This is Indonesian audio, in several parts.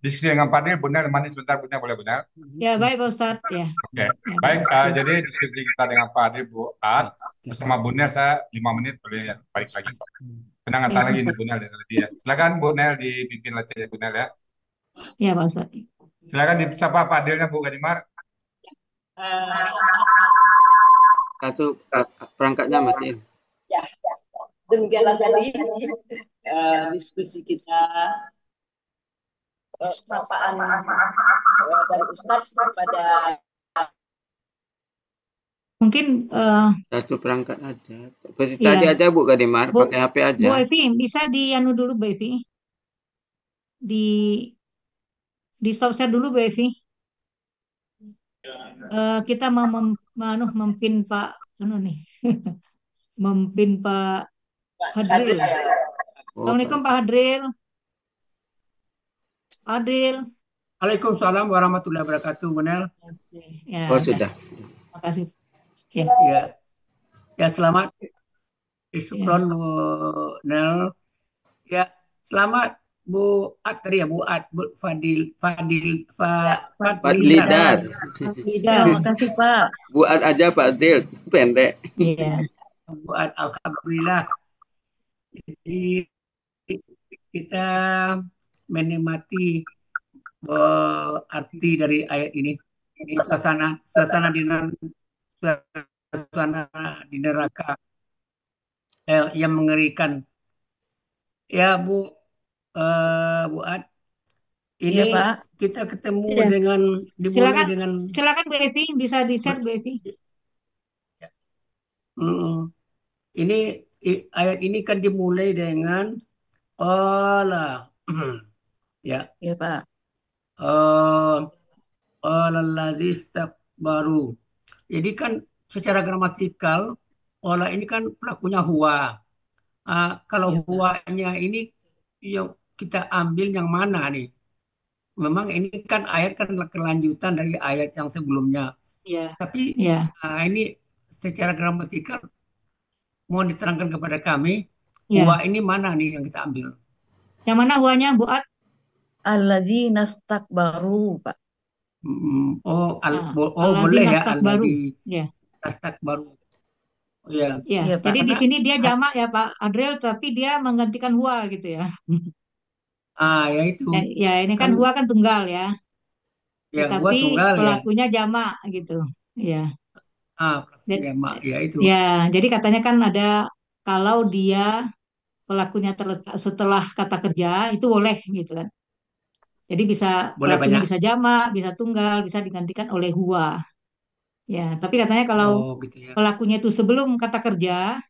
Diskusi dengan Pak Dir, Bunda, temani sebentar, Bunda, boleh Bunda? Ya, baik Pak Ustadz. Ya, Oke, ya baik. baik. Jadi diskusi kita dengan Pak Dir, Bu Ad, bersama Bunda, saya 5 menit boleh ya, balik lagi kok. Tenang, Ya antar Pak lagi nih Ustadz. Bunda, lebih ya. Silakan Bu Nel dipimpin latih Bu Nel ya. Ya Pak Ustadz. Silakan disapa Pak Dirnya Bu Gadimar. Satu perangkatnya matiin. Ya, demikianlah tadi diskusi kita sapaan dari Ustadz kepada Mungkin Satu perangkat aja. Seperti ya, tadi aja Bu Gadimar, Bu pakai HP Bu aja. Evi bisa anu dulu Bu Evi. Di stop share dulu Bu Evi. Kita mau mempin Pak anu nih. Mempin Pak hadir. Hadril. Oh, Assalamualaikum Pak Hadril. Hadril. Waalaikumsalam warahmatullahi wabarakatuh, Bunel. Ya, oh udah. sudah. Makasih. Ya, Ya, ya selamat. ya. Syukron, Bu Nel. Ya, selamat Bu Ad tadi ya, Bu Ad, Bu Fadlidar. Tidak. Terima kasih Pak. Buat aja Pak Dil, pendek. Iya. Bu Ad, alhamdulillah. Jadi kita menikmati arti dari ayat ini. Ini suasana di neraka yang mengerikan. Ya Bu Ad, Iya ini Pak. kita ketemu Ya. dimulai Silakan, dengan silakan Bu Evi, bisa di-share Bu Evi. Mm, ini ayat ini kan dimulai dengan Allah. Ya, Iya Pak. allazi baru. Jadi kan secara gramatikal Allah ini kan pelakunya huwa. Kalau Iya Pak. huwanya ini yang kita ambil yang mana nih? Memang ini kan ayat kan kelanjutan dari ayat yang sebelumnya. Ya, Tapi ya, ini secara gramatikal mau diterangkan kepada kami, huwa ya. ini mana nih yang kita ambil? Yang mana huanya Bu At? Allazi baru Pak. Nah, Boleh Al-Lazina ya baru. alladzi Ya, nastak baru. Oh, ya. ya. Iya Pak. Jadi di Karena sini dia jamak ya Pak Adril, tapi dia menggantikan huwa gitu ya. Ya itu Ya, ya, ini kan kan huwa kan tunggal ya, ya huwa tetapi tunggal ya. pelakunya jamak gitu. Ya. Ja- Pelakunya mak ya itu. Ya, jadi katanya kan ada kalau dia pelakunya terletak setelah kata kerja itu boleh gitu kan. Jadi bisa Boleh pelakunya banyak. bisa jamak, bisa tunggal, bisa digantikan oleh huwa. Ya, tapi katanya kalau Oh gitu ya. pelakunya itu sebelum kata kerja,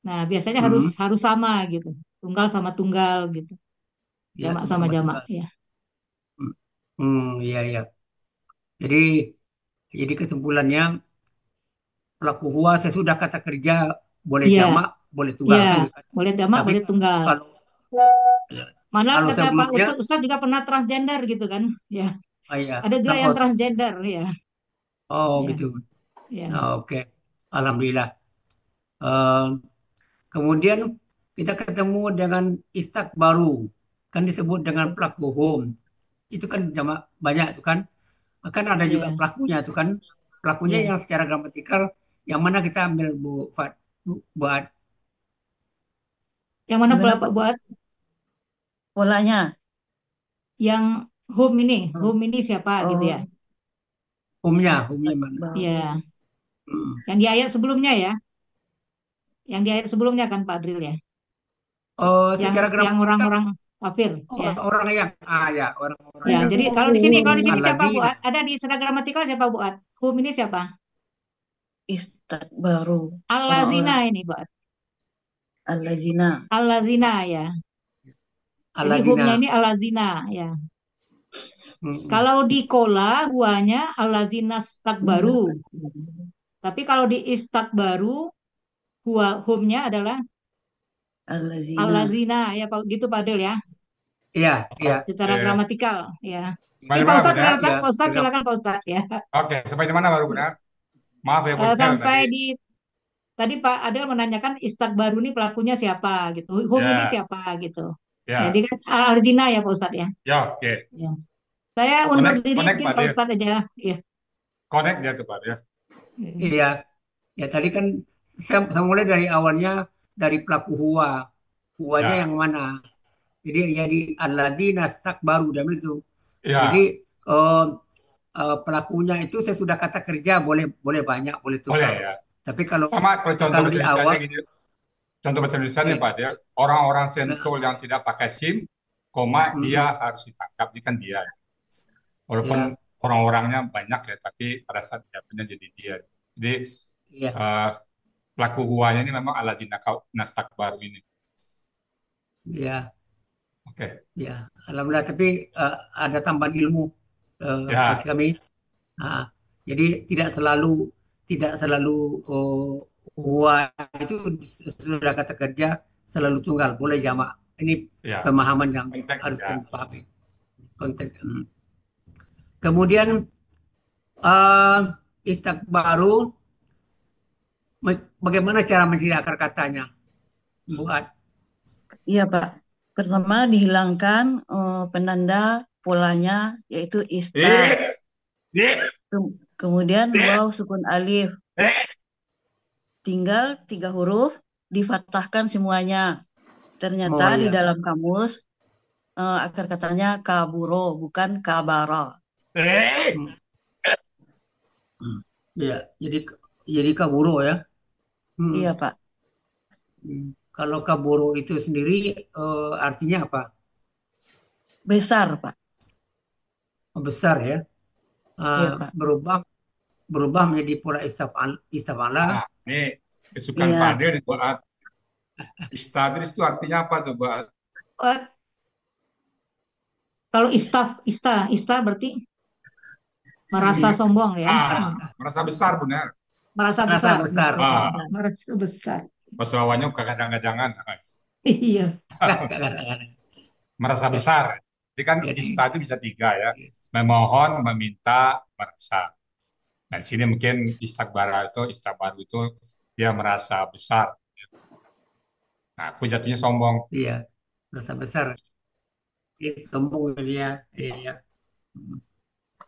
nah biasanya harus Hmm, harus sama gitu. Tunggal sama tunggal gitu. ya Jamak tunggal sama sama jamak tunggal. ya. Hmm, iya iya. Jadi kesimpulannya pelaku huwa sesudah kata kerja boleh Iya, jamak, boleh tunggal iya, kan gitu kan. boleh jamak, Tapi boleh tunggal. kalau ya, Mana kalau kata Pak sebelumnya Ustadz juga pernah transgender gitu kan? Ya, ya ada juga yang transgender ya. Ya, gitu. ya, Oke. Alhamdulillah. Eh, Kemudian kita ketemu dengan istak baru, kan disebut dengan pelaku home. Itu kan jamak banyak itu kan. Kan ada juga ya, pelakunya itu kan. Pelakunya ya. yang secara gramatikal yang mana kita ambil buat Yang mana gimana Pak Pak? buat Polanya. yang Oh, home ini siapa gitu ya? oh home-nya Istak mana. baru. Ya, Hmm. yang di ayat sebelumnya ya, yang di ayat sebelumnya kan Pak Dril ya, yang Secara gramatikal orang-orang kafir ya. orang-orang yang ya orang-orang Ya, yang jadi kalau di sini siapa Bu alladzina. Ad? Ada di secara gramatikal siapa Bu Ad? Hum ini siapa? Istak baru. Allazina Orang-orang ini Bu Ad. allazina. Allazina ya. Jadi humnya Alladzina. ini allazina ya. Hmm. Kalau di kola huanya allazina baru. Tapi kalau di baru humnya adalah Allazina. allazina ya Pak gitu Pak Adil ya. Iya, iya. Secara Oke. gramatikal ya. Ini Pak Bagaimana Ustadz Bunda? menanyakan, Ya, Pak Ustadz silakan Pak Ustadz ya. Oke, sampai di mana baru Bunda? Maaf ya bocel Sampai tadi. tadi Pak Adil menanyakan baru ini pelakunya siapa gitu. Hum ini Ya, siapa gitu. Jadi Ya, kan al-zina ya Pak Ustadz ya. ya, oke. Ya. Saya undur Connect, diri connect mungkin Pak Pak Dir. Ustadz aja. Ya. Connect dia tuh Pak Dir. Iya, ya tadi kan saya mulai dari awalnya dari pelaku huwa. Huwanya Ya, yang mana? Jadi alladzina baru dan itu. Jadi ya, eh, pelakunya itu saya sudah kata kerja boleh boleh banyak boleh boleh tukar. ya. Tapi kalau Sama kalau contoh kalau bahasa di Indonesia awal gini, contoh bahasa Indonesia ya, Pak Dir, orang-orang nah, sentul yang tidak pakai SIM, koma dia mm-mm, harus ditangkap, ini kan dia. Walaupun ya orang-orangnya banyak ya, tapi pada saat dia punya jadi dia. Jadi ya eh, pelaku huanya ini memang ala nastak baru ini. ya Oke. ya. Alhamdulillah. Tapi ada tambahan ilmu bagi Ya, kami. Ah, jadi tidak selalu huwa itu sudah kata kerja selalu tunggal boleh jamak. Ini ya. pemahaman yang Konteks harus ya. kami pahami konteks. Kemudian eh baru bagaimana cara mencari akar katanya, buat Iya, Pak. Pertama dihilangkan penanda polanya yaitu istar. Eh, eh, Kemudian eh, waw sukun alif. eh. Tinggal 3 huruf difathahkan semuanya. Ternyata oh di ya. dalam kamus akar katanya kaburo bukan kabara. Eh. Hmm, hmm. Ya, jadi kaburo ya. Hmm, Iya, Pak. hmm. Kalau kaburo itu sendiri artinya apa? Besar, Pak. Oh, besar ya. Iya, Pak. Berubah berubah menjadi pola istifala. Nah, ini kesukaan Pak Iya. Ade nih, buat istabris itu artinya apa tuh, buat? Eh, Kalau ista berarti merasa sombong ya. Merasa besar benar. Merasa Rasa besar. besar. Ah, Merasa besar. pas lawannya kadang-kadang Iya. Kadang-kadang. merasa besar. Jadi kan Jadi ista itu bisa tiga ya, memohon, meminta, merasa. Nah, di sini mungkin istakbaru itu dia merasa besar. Nah, aku jatuhnya sombong. iya, rasa besar. Itu sombong dia. Iya.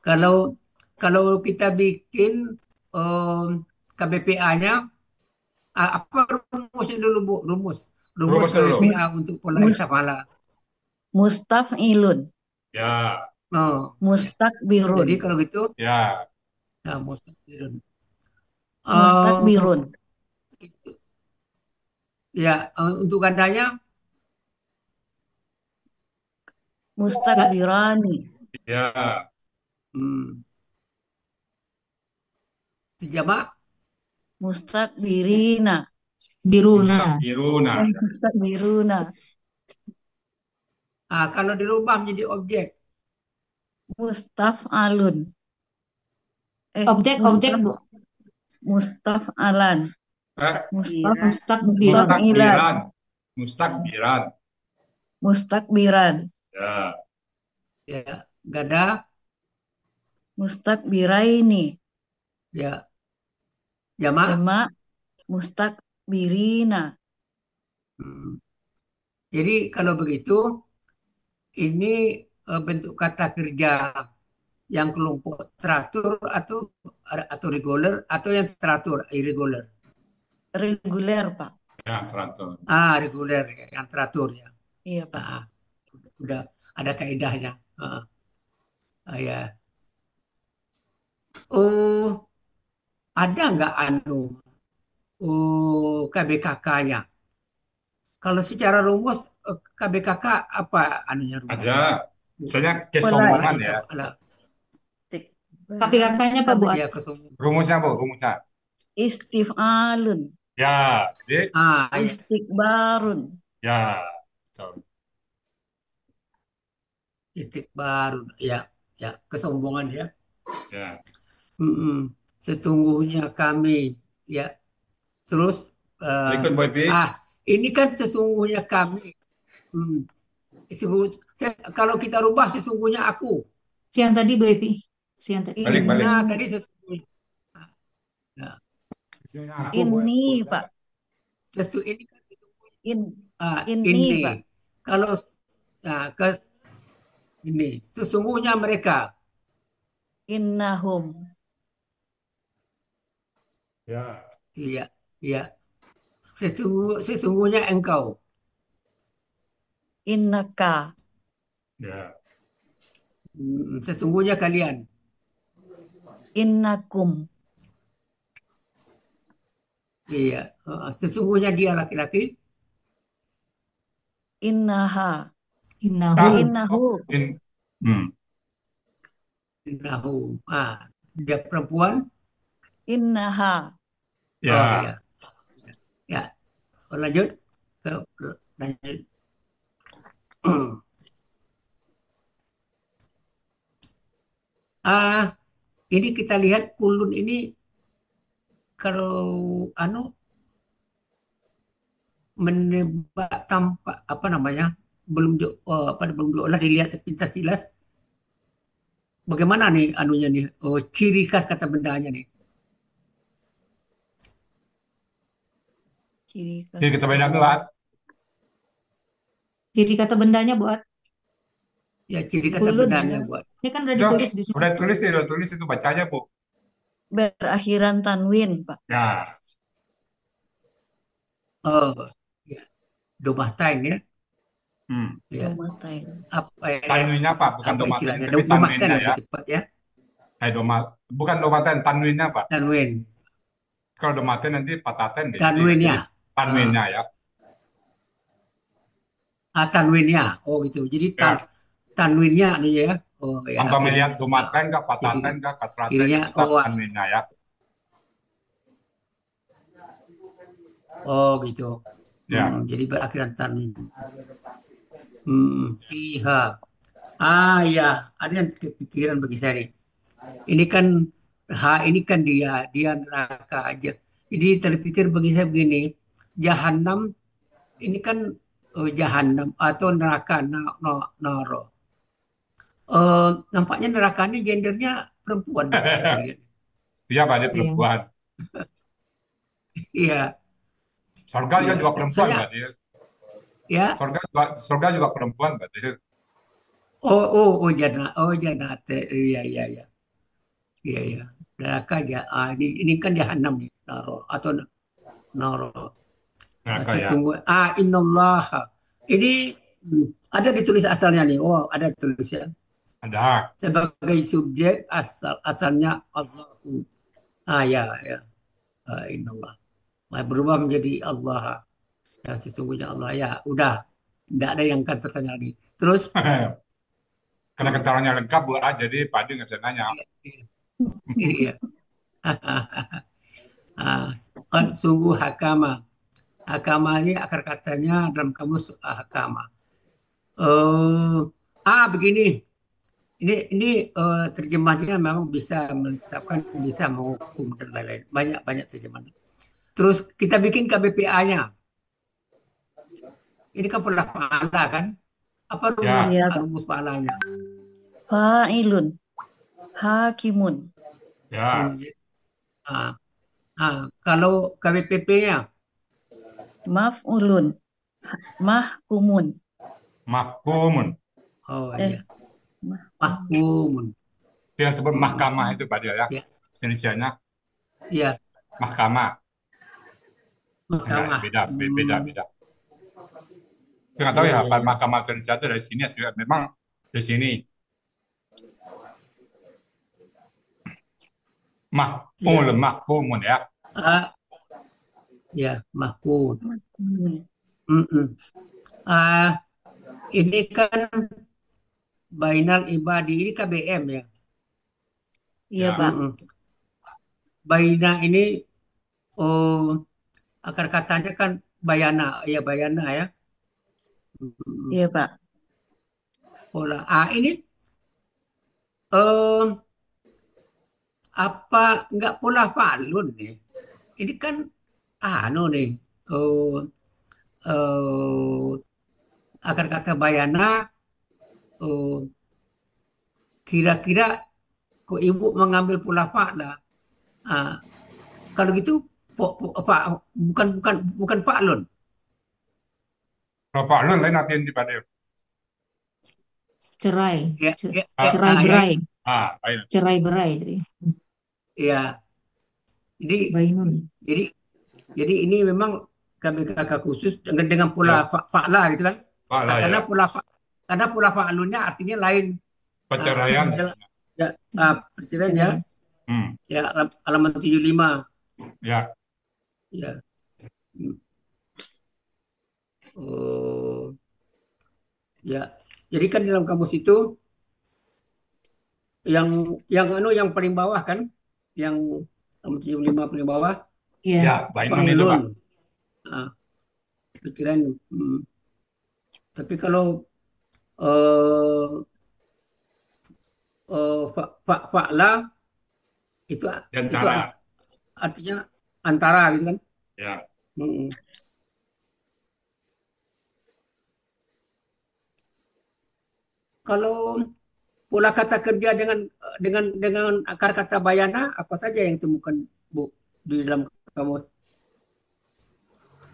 Kalau kalau kita bikin KBPA-nya, apa rumusnya dulu Bu? Rumus Rumus dulu. Mus, KBPA untuk pola mus, istifala. mustafilun. Ya, Oh, ya. Mustakbirun. Jadi kalau gitu, ya, nah, mustaqbilun. Mustakbirun. Itu, ya, untuk gandanya, Mustakbirani. ya. hmm, jamak. Mustakbirina. Biruna. Mustakbiruna. Mustakbiruna. Kalau dirubah menjadi objek, Mustafalun. Objek Mustaf Bu. mustafalan. Eh, Mustakbiran. Mustafilan. mustakbiran. Mustakbiran. Mustakbiran. Ya, ya, gada, Mustakbiraini. ya, jamak. Jamak mustakbirina. Hmm. Jadi kalau begitu, ini bentuk kata kerja yang kelompok teratur atau reguler atau yang teratur irregular. Reguler, Pak. ya, teratur. Reguler ya, yang teratur ya. Iya, Pak. Ah, udah ada kaidahnya. Ya. Oh, ada nggak KBKK-nya? Kalau secara rumus KBKK apa anunya Ada, rumusnya? misalnya Pola kesombongan ya. Tapi katanya Pak Buat. Ya, kesombongan. Rumusnya, Bu, rumusnya. istifalun. Ya, jadi, Ya. Istikbarun. ya, betul. Baru ya, ya kesombongan ya. Ya, Mm-mm. Sesungguhnya kami ya. Terus berikut Bu Evi. ini kan sesungguhnya kami. Hmm. Kalau kita rubah sesungguhnya aku. Siang tadi Bu Evi. Siang tadi. Balik. Nah, tadi sesungguhnya. Nah, Ini, Pak. ini kan sesungguhnya. In, Ini. Pak. Kalau Nah, ini sesungguhnya mereka. Innahum. Ya. Iya, iya. Sesungguhnya engkau. Innaka. Ya. Sesungguhnya kalian. Innakum. Iya. Sesungguhnya dia laki-laki. Innaha. Innahu. Ah, Innahu. oh, hmm. Nahu. Dia perempuan. Innaha. Oh Ya. iya. Ya. Lanjut. Lanjut. Ini kita lihat kulun ini kalau menebak tampak apa namanya belum diolah dilihat sepintas jelas bagaimana nih anunya nih ciri khas kata bendanya nih. Ciri Jadi khas kita kata beda benda. buat. Ciri kata bendanya buat Ya ciri kata kulun ya. bendanya buat. Ini kan udah Udah, ditulis di sini. udah tulis itu baca aja, Bu. Berakhiran tanwin, Pak. Ya. Oh ya Domatain ya. Hmm. Ya Domatain. apa ya Tanwinnya apa? Bukan apa domatennya, istilahnya tapi Domatain tanwinnya ya. lebih cepat ya. Bukan domaten, tanwinnya apa? Tanwin Kalau domaten nanti pataten deh. Jadi tanwinnya ah, tanwinnya ya. tanwinnya oh gitu jadi Ya. tanwinnya anunya ya oh ya Tanpa akhirnya melihat domaten kah, jadi pataten kah, kasraten, kirinya tetap oh tanwinnya ya. oh gitu. Ya. Jadi berakhiran tanwin. Fiha. Ya, ada yang kepikiran bagi saya nih. Ini kan ini kan dia neraka aja. Jadi terpikir bagi saya begini, Jahanam ini kan Jahanam atau neraka naro. Nampaknya nerakanya gendernya perempuan nampaknya saya lihat. Dia pada Iya. perempuan. Iya, Surga iya. juga perempuan, Saya Mbak Dia. ya. Surga juga perempuan, Mbak Dia. Oh jannat. Iya, iya, iya. Iya, iya. Neraka aja. Ini kan Jahanam nih, naro atau naro. Neraka ya. Sesungguhnya innallah. Ini ada ditulis asalnya nih. Oh, ada ditulis ya. Ada. Sebagai subjek asalnya Allahu. Ya, ya. Innallah. Berubah menjadi Allah. Ya, sesungguhnya Allah. Ya, udah. Tidak ada yang akan tertanya lagi. Terus, Karena keterangannya lengkap, Bu. Jadi Padi nggak bisa nanya. iya. Kan sungguh hakama. Hakama ini akar katanya dalam kamus hakama. Begini. Ini terjemahnya memang bisa menetapkan, bisa menghukum dan lain-lain. Banyak terjemahan. Terus kita bikin KBPA-nya. Ini kan pola faala kan? Apa Ya. Iya, Pak. rumus faalanya? Fa'ilun. Hakimun. Ya. Ah, kalau KBPP-nya, Maf'ulun. Mahkumun. Mahkumun. oh Eh, iya, mahkumun. Itu yang disebut mahkamah itu, Pak Dia ya. Ya, Indonesia-nya iya, mahkamah. Enggak, mahkamah. beda, beda, beda. Saya nggak tahu Iya, ya, iya, Pak, iya. mahkamah Indonesia itu dari sini, memang di sini. Iya. Mahkumun ya. Ah, ya, mahkum. mahkumun. Mm-mm. Ini kan Bainal Ibadi, ini KBM ya. Iya, Ya. Pak. Mm-mm. Baina ini oh, akar katanya kan bayana, ya bayana ya. Mm-mm. Iya, Pak. Pola ini eh apa nggak pola falun nih? Ini kan anu nih. Oh, akar kata bayana oh, kira-kira kok ibu mengambil pola fa'la. Ah, kalau gitu bukan fa'lun. Kalau Pak Lun lain nanti di Pak Dia. cerai, Ya, Ce- ya, Ah, cerai ya, berai, baik. cerai berai. Jadi ya. Jadi, bainun. jadi, jadi ini memang kami kakak khusus dengan pola Ya, fa'la gitu kan. Pak lah ya. Karena pola fa'alunnya artinya lain. Perceraian. Misalnya, ya, perceraian ya, Cerai. Hmm, ya halaman 75. ya, Ya. Hmm. Oh, ya. Jadi kan dalam kamus itu yang paling bawah kan, yang halaman 75 paling bawah, Iya, ya, bainun itu fa'ilun. Pak. Nah, perceraian. Tapi kalau eh fa'la itu Di itu antara. artinya antara gitu kan. Ya, Mm. Kalau pola kata kerja dengan akar kata bayana apa saja yang temukan Bu di dalam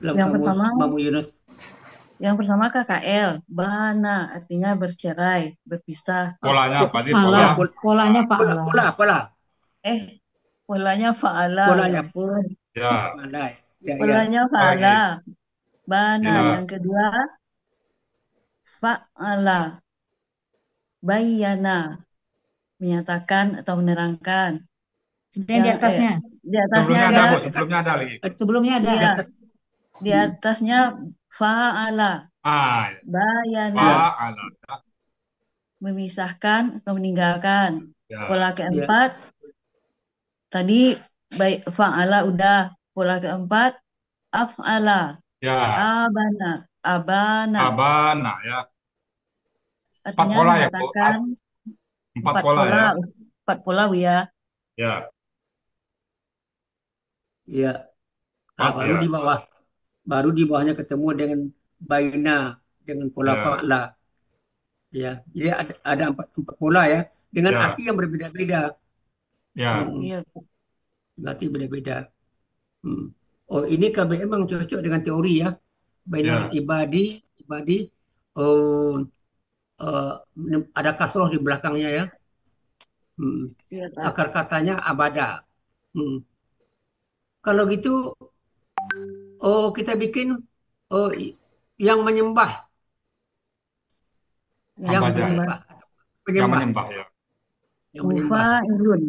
Yang kamus pertama, Mamu Yunus? KKL, bana artinya bercerai, berpisah. polanya Po- apa? Di fa'ala, pola. polanya Pola fa'ala. pola pola Eh, polanya fa'ala, ya polanya ampun. Ya, pola ya ya. Polanya apa fa'ala, lagi? bana. Ya, Yang kedua, fa'ala, bayana, menyatakan atau menerangkan. Kemudian di Yang atasnya, di atasnya sebelumnya Di ada ada, Bu, atasnya kan sebelumnya ada lagi. sebelumnya ada. di iya, atas. di Hmm. atasnya fa'ala, Ya. bayana, Ya Fa'ala. memisahkan atau meninggalkan. Ya, Pola ya keempat, tadi baik fa'ala udah. Pola keempat, af'ala, ya, abana, abana, abana ya. Empat artinya pola ya Bu. menyatakan Empat empat pola pola, ya. empat pola ya. Ya, ya. Ah, empat ya. baru di bawahnya ketemu dengan baina dengan pola Ya, fa'la. Ya, jadi ada empat pola ya dengan arti ya, yang berbeda-beda. ya, Hmm, Iya, arti beda-beda. Hmm. Oh, ini KBM memang cocok dengan teori ya. Bainal ya, ibadi. Oh, eh, ada kasroh di belakangnya ya. Hmm. iya Pak. Akar katanya abada. Hmm. Kalau gitu, oh kita bikin oh yang menyembah, Yang yang abada ya. menyembah, menyembah, Yang penyembah, menyembah ya. yang menyembah. mufa'ilun,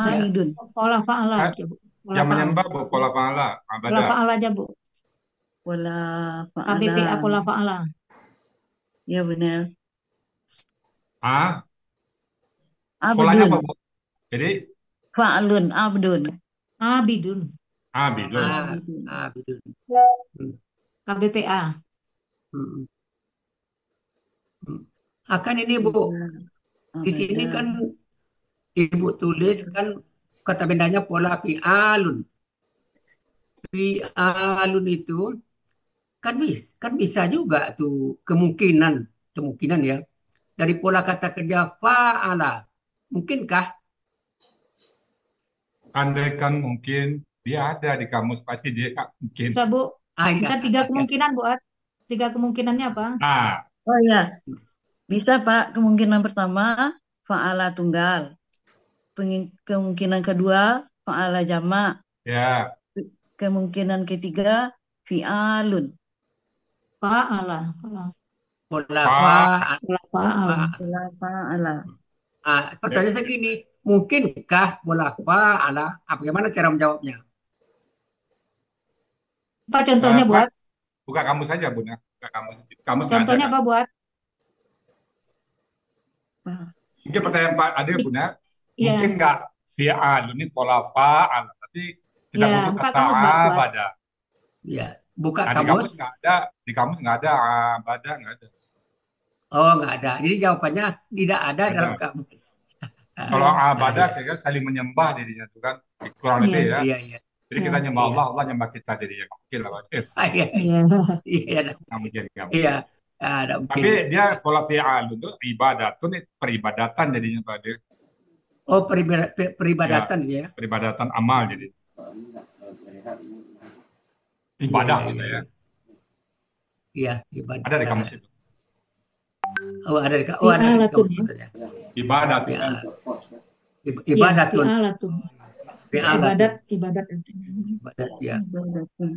Ya, mu'anidun, Pola fa'ala Eh, aja, Bu. Pola Yang fa'ala. menyembah Bu, pola fa'ala, Pola abada. fa'ala aja, Bu. wala fa'ala. KBPA pola fa'ala. Ya benar. Ah, polanya Abdun, apa Bu? Jadi, fa'alun, abdun, Abidun. bidun. ah, abidun. bidun. Hmm, KBPA. hmm, hmm. Akan ini Bu, Iya, di sini abada. kan Ibu tulis kan kata bendanya pola fi'alun. Fi'alun itu kan bisa juga tuh kemungkinan kemungkinan ya dari pola kata kerja fa'ala. Mungkinkah? Andaikan mungkin dia ada di kamus, pasti dia mungkin. Bisa, Bu. Ah, Bisa ya. tiga kemungkinan, Bu. Tiga kemungkinannya apa? Nah, Oh ya, bisa Pak. Kemungkinan pertama, fa'ala tunggal. Kemungkinan kedua, fa'ala jamak. ya, Kemungkinan ketiga, fi'alun. Fa'ala. Pola Pola Pak, fa'ala. pola fa'ala. Pola fa'ala. Pertanyaan segini, mungkinkah bola fa'ala? Bagaimana cara menjawabnya? Apa contohnya, Pak, buat? buka kamus saja Bun ya. Buka kamus. Kamus nggak ada Contohnya kan? apa, buat? Mungkin pertanyaan Pak Ade Bun ya. Mungkin Iya, nggak fi'al, ini pola fa'al. Tapi kita ya. butuh Buka kata kamus, buat. abada. Ya, buka Nah, kamus. di kamus nggak ada abada, nggak ada. Oh, nggak ada. Jadi jawabannya tidak ada Nggak dalam ada. kamus. Kalau Iya, abada Iya, kira-kira saling menyembah dirinya tuh kan. Kurang iya, lebih ya. iya, iya, Jadi kita iya, nyembah iya. Allah, Allah nyembah kita jadinya. Nggak mungkin lah Pak. Iya, iya. iya, Nggak mungkin, nggak iya. mungkin. Ada mungkin. Tapi dia pola fi'al itu ibadah tuh nih peribadatan jadinya Pak Ade. Oh, Ya, peribadatan gitu ya. peribadatan amal jadi Iya, ibadah iya, gitu iya, ya. iya. Iya, Ada di ibadah. kamus itu. Oh, ada oh ada di Fi'alatun kamus ya. maksudnya. Ibadat Fi'al. kan. Ya, Ibadatun. fi'alatun. Fi'alatun. Ibadat. Ibadat ya. Ibadatun.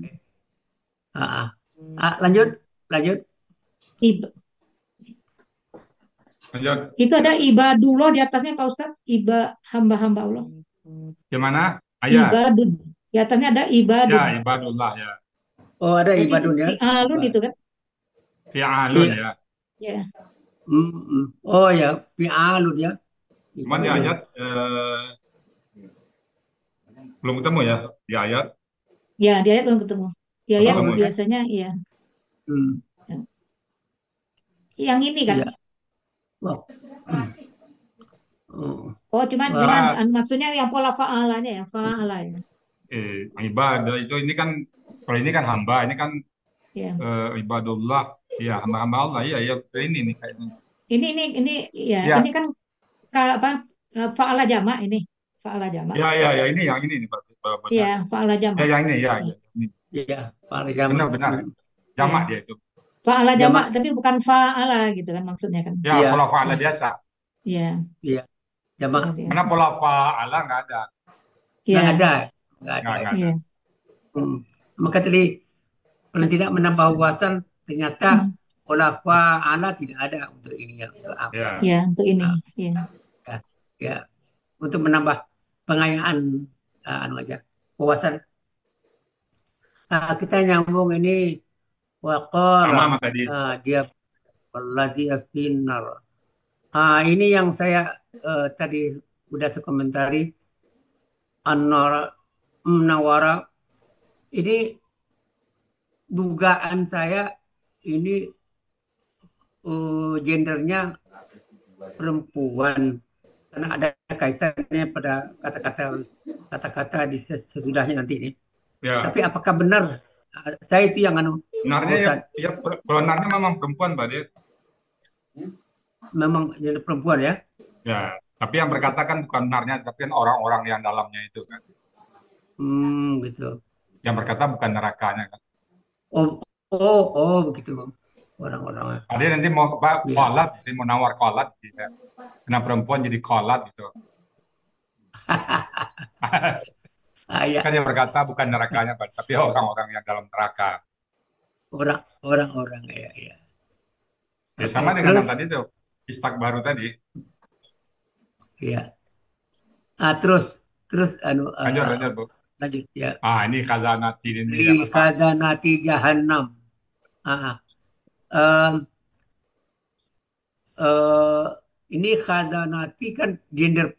Lanjut, lanjut. Ib- Lanjut. itu ada ibadullah di atasnya Pak Ustadz. Hamba-hamba Allah. Gimana? Ayat. Ibadun. Di atasnya ada ibadun. Ya, ibadullah ya. Oh, ada Berarti itu ibadun ya. fi'alun itu kan? Fi'alun Fi- ya. Ya. Oh ya, fi'alun ya. Cuman di Ibadun. ayat belum ketemu ya di ayat. Ya, di ayat belum ketemu. Di ayat Ketemu ya. biasanya ya. Hmm, Yang ini kan. Iya. Wah. Oh. Oh, cuman Wah. maksudnya yang pola fa'alanya ya, fa'ala ya. Ibadah itu ini kan, kalau ini kan hamba, ini kan Ya. ibadullah, ya hamba-hamba Allah, ya ini nih kayaknya. Ini ya, Ya, ini kan fa'ala jamak ini. Fa'ala jamak. ya ini yang ini nih Pak. Benar. Iya, fa'ala Ya jamak. yang ini ya ini. Iya, Pak Jamak. Benar. Jamak dia itu. Fa'ala Jamak. jamak tapi bukan fa'ala gitu kan maksudnya kan. Ya, Iya, pola fa'ala Iya. biasa. Iya. iya. Jamak. Iya. Karena pola fa'ala nggak ada. Nggak Iya. ada. Nggak ada. Nggak ada. Iya. Maka tadi paling tidak menambah wawasan, ternyata Hmm. pola fa'ala tidak ada untuk ini ya, untuk apa? Ya. Ya, untuk ini. Ah. Ya. Ya, untuk menambah pengayaan aja wawasan. Kita nyambung ini Sama waqala tadi. dia wallazi finnar. Ini yang saya tadi udah sekomentari An-Nawara. Ini dugaan saya ini gendernya perempuan karena ada kaitannya pada kata-kata di sesudahnya nanti ini. Ya. Tapi apakah benar? Saya itu yang Benarnya ya benarnya memang perempuan Pak dia. memang gender perempuan ya. Ya, tapi yang berkata kan bukan benarnya, tapi kan orang-orang yang dalamnya itu kan. Gitu. Yang berkata bukan nerakanya kan. Oh, begitu orang-orang. Tadi nanti mau Pak Iya. kolat, saya mau nawar kolat gitu. Karena perempuan jadi kolat gitu. Ya. Kan yang berkata bukan nerakanya Pak, tapi orang-orang yang dalam neraka. Orang-orang ya. Ya Oke, sama dengan terus yang tadi tuh, istak baru tadi. ya. Terus Lanjut Bu. lanjut ya. Ini khazanati ini Li yang apa? khazanati jahannam. Em, ini khazanati kan gender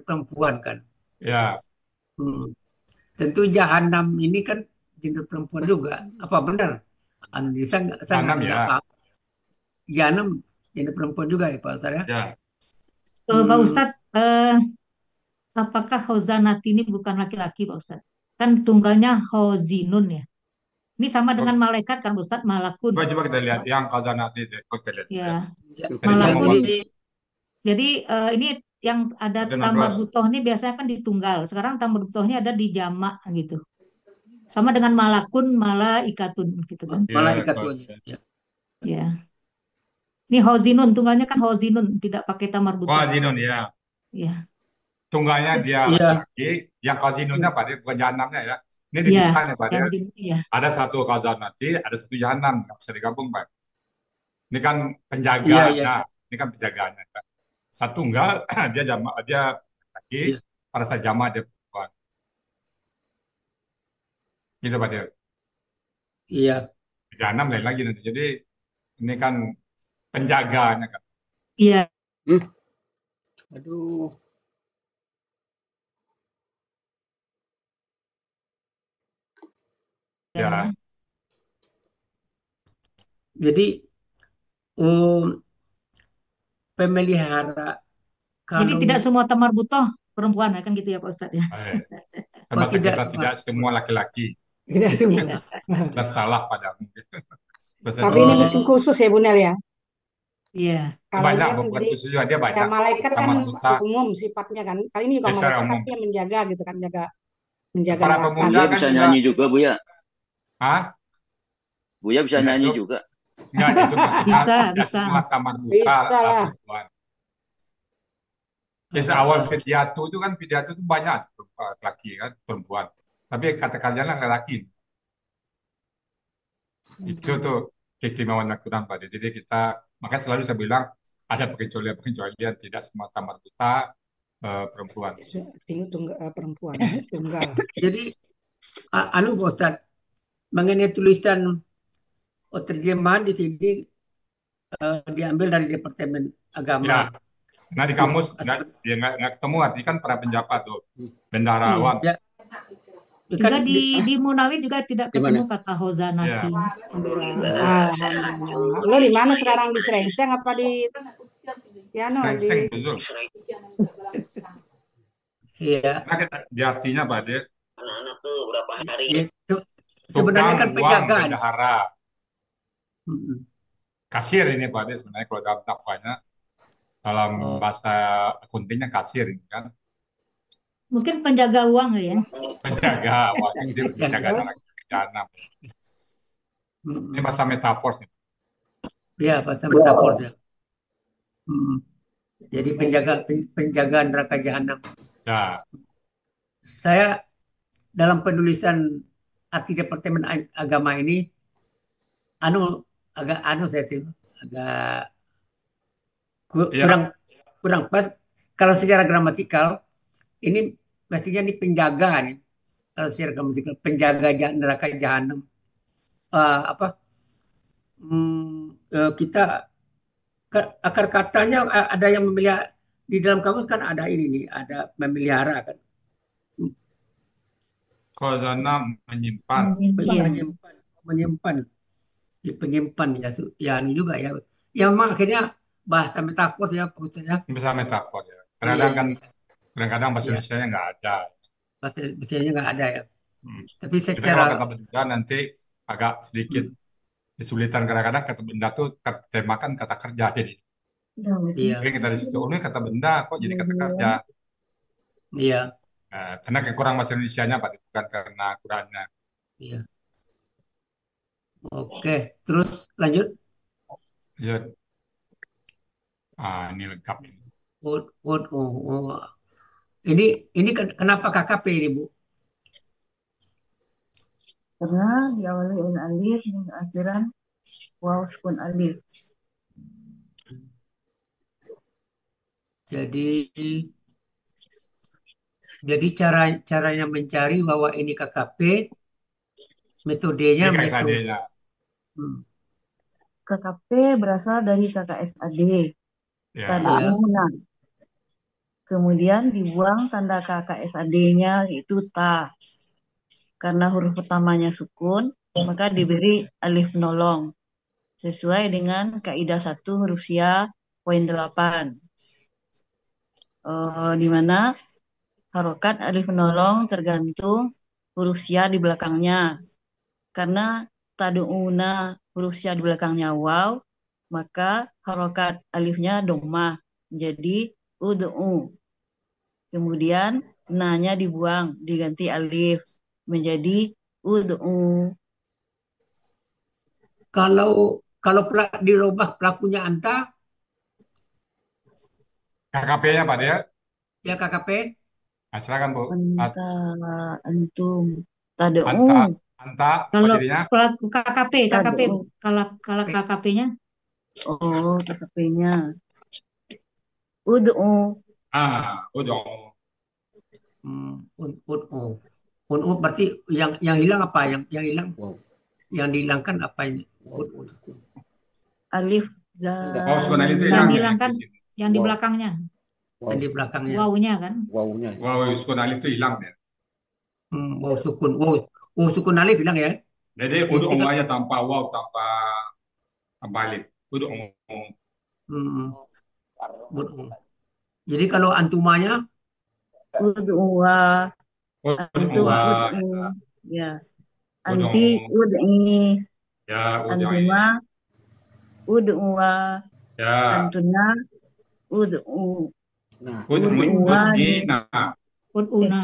perempuan kan. Ya, Tentu jahanam ini kan gender perempuan juga. Apa benar? Saya Jahanam nggak ya. paham. Jahanam gender perempuan juga ya Pak Ustaz ya? Ya. Pak Ustadz, apakah Khazanati ini bukan laki-laki Pak Ustadz? Kan tunggalnya Khozinun ya. Ini sama dengan malaikat kan Pak Ustadz, malakun. Coba kita lihat yang khazanati itu. Kita lihat. Ya. Ya, Tadi saya mau Malakun. jadi Jadi ini yang ada Ada 16. tamar butoh ini biasanya kan di tunggal. Sekarang tamar butohnya ada di jamak gitu. Sama dengan malakun, malaikatun gitu kan. malaikatun. Ya. Ya. Ini Khozinun, tunggalnya kan Khozinun, tidak pakai tamar butoh. Qazinun ya. Ya. Tunggalnya dia Iya. laki-laki, yang qazinunnya Pak, dia bukan jahanamnya ya. Ini Ya. dipisahnya Pak. Yang ya. Ada satu khazanati, ada satu jahanam, nggak bisa digabung Pak. Ini kan penjaga, Iya, iya. nah, ini kan penjaganya. Pak. Satu enggak, dia laki, Iya. pada saat jamaah dia perempuan. Gitu Pak dia. Iya. Jahanam lain lagi nanti. Jadi ini kan penjaganya kan. Iya. Aduh. Ya. Jadi pemelihara Jadi kalau tidak semua tamar butoh perempuan kan gitu ya Pak Ustadz ya. Termasuk tidak kita semua. tidak semua laki-laki. Tidak semua. Bersalah padamu. Tapi ini mungkin khusus ya Bu Nel ya. Iya. Kalau Banyak, dia kan bukan jadi khusus juga, dia ya banyak. malaikat kan Tamar buta. umum sifatnya kan. Kali ini juga Ya, secara malaikat umum. tapi yang menjaga gitu kan, menjaga Para neraka. pemuda Buya kan bisa juga. nyanyi juga, Buya. Hah? Buya bisa Enggak nyanyi tuh. juga. Enggak, itu maksudnya Bisa, tidak bisa. semua kamar buta Bisa lah. perempuan. Biasa awal pidato itu kan pidato itu banyak laki kan perempuan. Tapi kata kalian lah laki. Itu tuh keistimewaan Al-Quran Pak. Jadi kita makanya selalu saya bilang ada pengecualian tidak semua kamar buta perempuan. Perempuan tunggal. Jadi anu Pak Ustaz, mengenai tulisan terjemahan di sini diambil dari Departemen Agama. Ya, nah di kamus nggak ketemu artinya kan para penjabat tuh, bendaharawan. Ya, Juga kan di Munawi juga tidak Di ketemu mana? kata hozanati. Alhamdulillah. Lo di mana sekarang, di Srengseng apa di ya no Seng-seng di betul. iya. Nah, di artinya Pak Dek, Anak-anak tuh berapa hari? Ya, sebenarnya kan tukang uang penjagaan. bendahara, Mm-mm. kasir ini Pak Dek sebenarnya kalau dalam dakwanya dalam Oh, bahasa akuntingnya kasir ini kan Mungkin penjaga uang ya. penjaga, wajib dia penjaga penjaga. jahanam. Ini Mm-mm. bahasa metafor nih. Ya, bahasa metafor ya. Mm. Jadi penjaga neraka jahanam. Ya, Saya dalam penulisan arti Departemen Agama ini agak saya sih agak ya, kurang pas kalau secara gramatikal ini mestinya ini penjaga nih kalau secara gramatikal penjaga neraka jahanam. Apa kita akar katanya ada yang memelihara di dalam kamus kan ada ini nih ada memelihara kan. khazanah menyimpan. Iya. menyimpan penyimpan ya ya anu juga ya yang memang akhirnya bahasa metafor ya maksudnya Bisa metafor ya. iya Kadang-kadang kan iya kadang-kadang bahasa iya Indonesia nggak ada. bahasa bahasanya nggak ada ya Hmm. tapi Jadi kalau kata secara benda nanti agak sedikit hmm, kesulitan kadang-kadang kata benda tuh terjemahkan kata kerja jadi. iya Jadi kita di situ, oh ini kata benda kok jadi kata kerja. iya Nah, karena kekurang bahasa Indonesianya Pak, bukan karena Qurannya. iya oke terus lanjut Ya, ini lengkap ini. oh. Ini kenapa KKP ini Bu? Karena diawali oleh alif hingga akhiran waw sukun alif. Jadi caranya mencari bahwa ini KKP, metodenya Ini KSAD-nya. KKP berasal dari KKSAD, Ya, tanda Iya. umumnya. Kemudian dibuang tanda KKSAD-nya yaitu ta. Karena huruf pertamanya sukun, maka diberi alif penolong. Sesuai dengan kaidah 1 huruf sia poin 8. Di mana harokat alif penolong tergantung huruf sia di belakangnya. Karena tadu'una huruf sia di belakangnya waw, maka harokat alifnya dhammah menjadi ud'u. Kemudian na-nya dibuang, diganti alif menjadi ud'u. Kalau dirubah pelakunya anta, KKP-nya Pak ya. ya KKP, Nah, silakan Bu. Anta, antum, tadu'u, Anta, apa Kalau jadinya? pelaku KKP, tadu'u. kalau KKP-nya Oh, KKP-nya. Ud'u. Udah. unut berarti yang hilang apa? Yang hilang, yang dihilangkan apa ini? Alif Oh, sebenarnya itu yang hilang ya dihilangkan di sini. yang di belakangnya, Yang di belakangnya. wawunya kan. Wawunya. Wow, sukun alif itu hilang ya. Wow sukun, sukun alif hilang ya. Jadi Itu udah kan, aja tanpa wow, tanpa alif. Udah ud'u. Jadi kalau antumanya, ud'uwa, antum ud'u. Ya. Anti ud'i. Ya, Antuma ud'uwa. Ya. Antuna ud'u. Nah, Ud'una. Ud'una.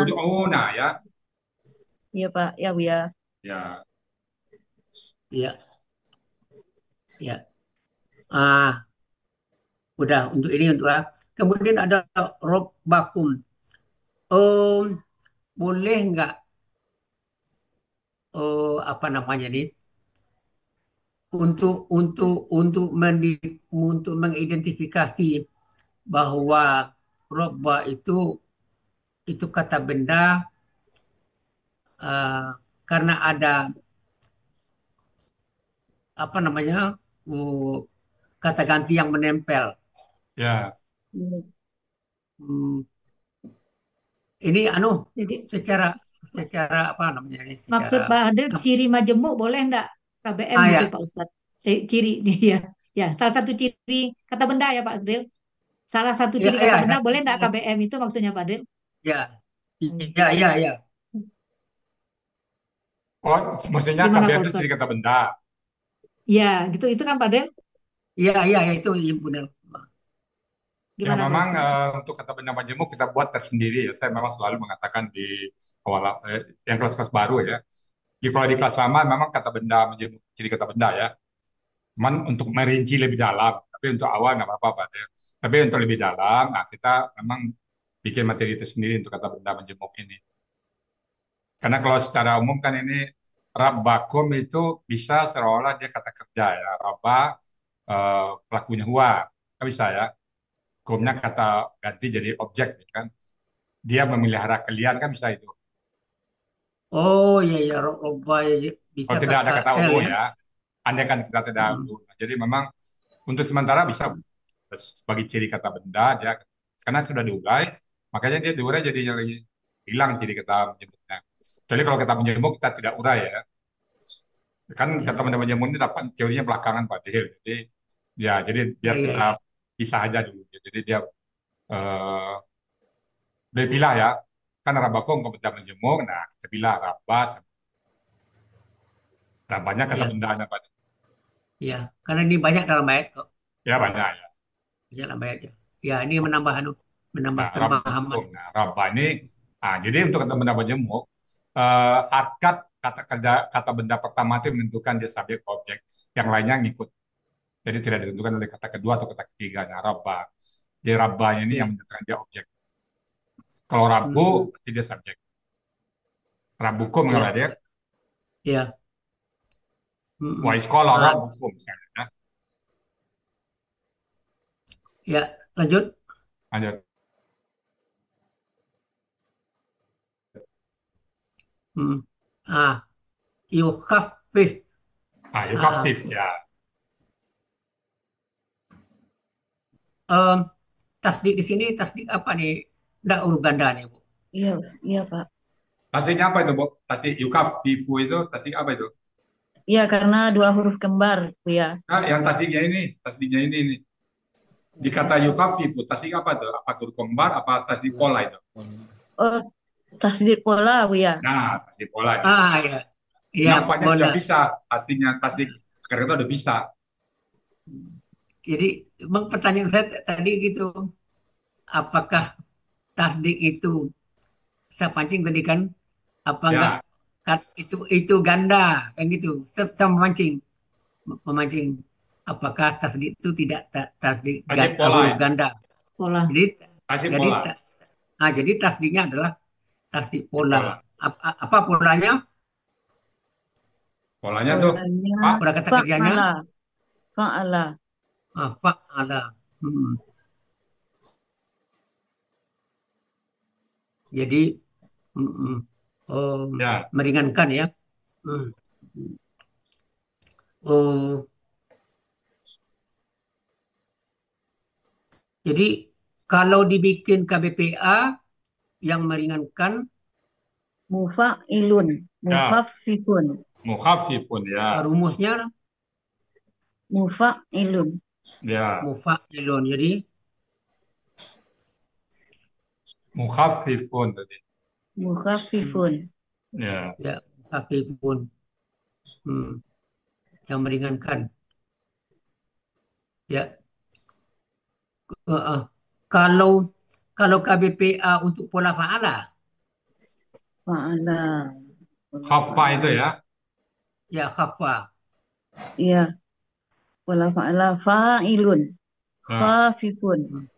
Ud'una ya. Iya Pak, ya Bu ya. Ya, Ya, ya. Ah, udah untuk ini untuk kemudian ada rob vakum. Em, boleh nggak apa namanya nih untuk mengidentifikasi bahwa robba itu kata benda eh, karena ada apa namanya uh, kata ganti yang menempel. ya. Hmm, ini Jadi secara secara apa namanya ini maksud secara Pak Adil ciri majemuk boleh enggak KBM gitu ya Pak Ustadz? Ciri ya, ya salah satu ciri kata benda ya Pak Adil. Salah satu ya ciri ya kata benda satu boleh enggak KBM itu maksudnya Pak Adil? ya Hmm. ya ya ya Oh, maksudnya Gimana KBM Pak itu jadi Ustadz? kata benda. Ya gitu itu kan Pak Adil. ya ya ya, itu yang benar. Ya Gimana Pak memang Ustadz? untuk kata benda majemuk kita buat tersendiri ya. Saya memang selalu mengatakan di awal yang kelas-kelas baru ya. Kalau di kelas lama memang kata benda majemuk jadi kata benda ya. Cuman untuk merinci lebih dalam, tapi untuk awal nggak apa-apa Pak. Ya. Tapi untuk lebih dalam, nah kita memang bikin materi tersendiri untuk kata benda majemuk ini. Karena kalau secara umum kan ini rabbakum itu bisa seolah dia kata kerja ya. Rabba pelakunya huwa. Kan bisa ya. Kumnya kata ganti jadi objek gitu kan. Dia memelihara kalian kan bisa itu. Oh ya ya robba ya, ya. Bisa Kalau tidak ada kata KKL ulu ya. ya. Andai kan kita tidak Hmm. ulu. Jadi memang untuk sementara bisa sebagai ciri kata benda dia karena sudah diurai, makanya dia diurai jadinya lagi hilang ciri kata menjemputnya. Jadi kalau kata menjemput kita tidak urai ya. Kan kata Ya benda menjemput ini dapat teorinya belakangan Pak Dihil. Jadi ya jadi ya biar ya kita ya pisah aja dulu. Jadi dia eh, dia pilah ya. Kan rabakong kalau benda menjemuk, nah kita pilah rabah, rabahnya kata ya bendanya Pak. ya karena ini banyak dalam ayat kok. Ya banyak ya. Banyak dalam ayat ya. Ya ini menambah menambah Nah, pemahaman. rabbakum. Nah, rabbah ini, jadi untuk kata benda majemuk, akad kata kerja kata benda pertama itu menentukan dia subjek objek, yang lainnya ngikut. Jadi tidak ditentukan oleh kata kedua atau kata ketiganya. Rabbah. Jadi rabbahnya ini yang Ya. menentukan dia objek. Kalau rabu, Mm-mm. berarti dia subjek. Rabbukum kalau Ya dia, ya. wa Mm-mm. iskola Ah, rabbukum misalnya. Ya. ya lanjut. Lanjut. Mm. Ah, yukhafif. Ah, Yukafif ya. em, tasdik di sini tasdik apa nih? Nggak huruf ganda nih, Bu. Iya, iya Pak. Tasdiknya apa itu, Bu? Tasdik yukafifu itu tasdik apa itu? Iya, karena dua huruf kembar, Bu ya. Nah, yang tasdiknya ini. Di kata yukafifu, tasdik apa tuh? Apa huruf kembar, apa tasdik pola itu? Oh, tasdid pola, Bu ya. Nah, tasdik pola itu. Ah, ya. Ya, Lafaznya sudah bola. bisa, pastinya tasdik karena itu udah bisa. Jadi, bang pertanyaan saya tadi gitu, apakah tasdik itu saya pancing tadi kan, apa enggak Ya, kan itu ganda kan gitu. Saya memancing. Apakah tasdik itu tidak tasdik tasdik pola huruf itu. ganda? Pola. Jadi Tasdik jadi pola, jadi tasdiknya adalah tasdik tasdik pola. pola. Apa polanya? Polanya tuh, Polanya Pak, Pola kata kerjanya? fa'ala, fa'ala. Fa'ala. Hmm. Jadi mm, mm. Oh, ya, meringankan ya. Hmm. Oh, jadi kalau dibikin KBPA yang meringankan Mufa'ilun, ya, mufaffifun, mukhafifun ya, rumusnya mufa'ilun, ya, mufa'ilun. Jadi mukhafifun tadi. hmm, mukhaffifun. Ya, ya mufa'ilun. Hmm, yang meringankan. Ya. Uh, uh. Kalau kalau KBPA untuk pola fa'ala, Fa'ala, khafa itu fa'ala. ya. Ya, khafa. Iya. Wala fa'ala fa'ilun. Nah, Khafifun.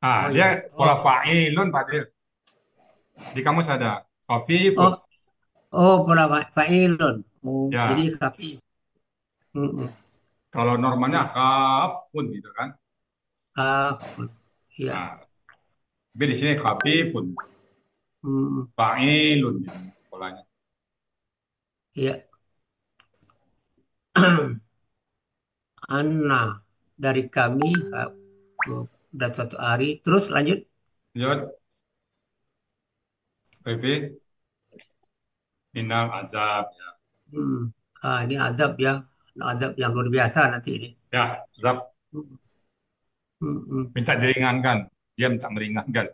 Oh dia ya. pola Oh, fa'ilun Pak Adil. Di kamus ada khafifun. oh, oh, pola fa'ilun. Oh, jadi Ya, khafi. Mm-mm. kalau normalnya Ya, khafun gitu kan. khafun. Ya. Nah, tapi di sini khafifun, Mm-mm. fa'ilun gitu polanya. Ya. Anna dari kami udah suatu hari. Terus lanjut. Lanjut, Vivi, minal azab ya. Hmm. Ini azab ya. Azab yang luar biasa nanti ini. Ya, azab Hmm. minta diringankan. Dia minta meringankan.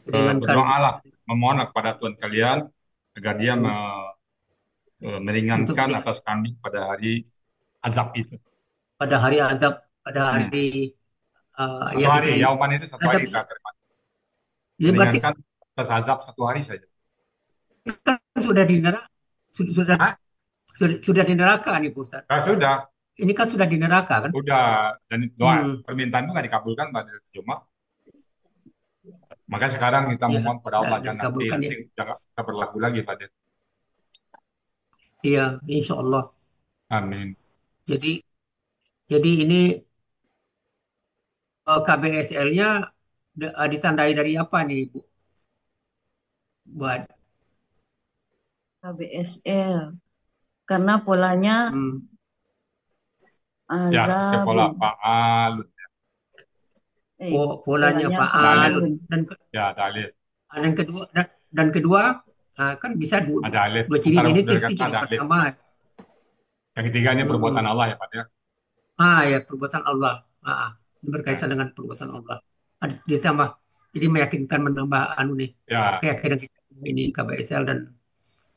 Ringankan. Berdoalah, memohonlah kepada Tuhan kalian agar dia Untuk meringankan meringan- atas kami pada hari azab itu. pada hari azab, pada Hmm. hari Satu yang hari, itu yauman itu satu azab. hari kita terima. Jadi berarti Meringankan atas azab satu hari saja. kan sudah di neraka, sudah Hah? sudah di neraka nih Pak Ustadz. Nah, sudah, Ini kan sudah di neraka kan? dan doa Hmm. permintaan itu nggak dikabulkan pada cuma. Maka sekarang kita Ya, memohon pada Allah jangan nanti dikabulkan ya. jangan kita berlaku lagi pada. Iya, insya Allah. Amin. Jadi ini KBSL-nya ditandai dari apa nih Bu? Buat KBSL. Karena polanya Ya, sesuai pola azabun. fa'alun. polanya polanya fa'al fa'alun. Ya, ada alif. dan kedua dan kedua kan bisa Ada alif. dua ciri Antara ini dari itu kata jadi ada alif. pertama. Yang ketiga ini perbuatan Allah ya Pak ya. Ya, perbuatan Allah. Ini berkaitan dengan perbuatan Allah. Ada ditambah, jadi meyakinkan menambah nih Ya, keyakinan kita ini KBSL dan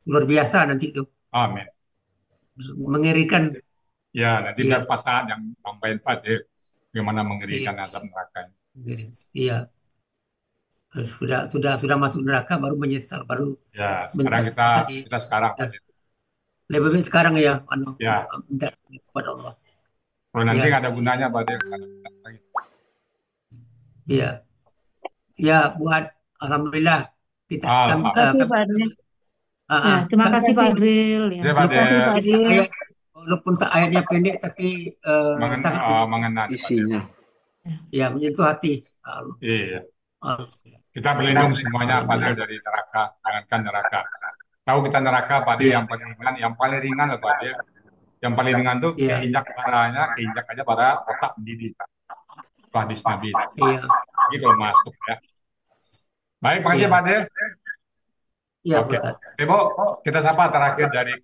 luar biasa nanti itu amin. mengerikan. Ya, nanti Iya, biar pasangan yang nambahin Pak ya. Bagaimana mengerikan iya, azab neraka. iya. Sudah masuk neraka baru menyesal, baru Ya, sekarang mencari kita sekarang Pak ya. lebih baik sekarang ya, Ya, minta kepada Allah. kalau nanti Ya, nggak ada gunanya Pak ya. Nggak ada gunanya lagi. iya. Ya, buat alhamdulillah kita kan Terima kasih Pak Adil. Ya, terima kasih Pak Adril ya. Terima Terima kasih Pak jadi Adil. ayat walaupun ayatnya pendek tapi sangat mengenal Pak ya. Isinya. ya menyentuh hati. Iya. Allah. Kita berlindung semuanya Pak ya, dari neraka, jangankan neraka. Tahu kita neraka Pak Iya. yang paling ringan lah Pak ya. Yang paling ringan tuh Iya. keinjak aja pada otak mendidih. Itu hadis Nabi. Iya. Jadi kalau masuk ya. Baik, makasih Iya. Pak Del. Iya, Oke. Ustaz. Ibu, kita sapa terakhir dari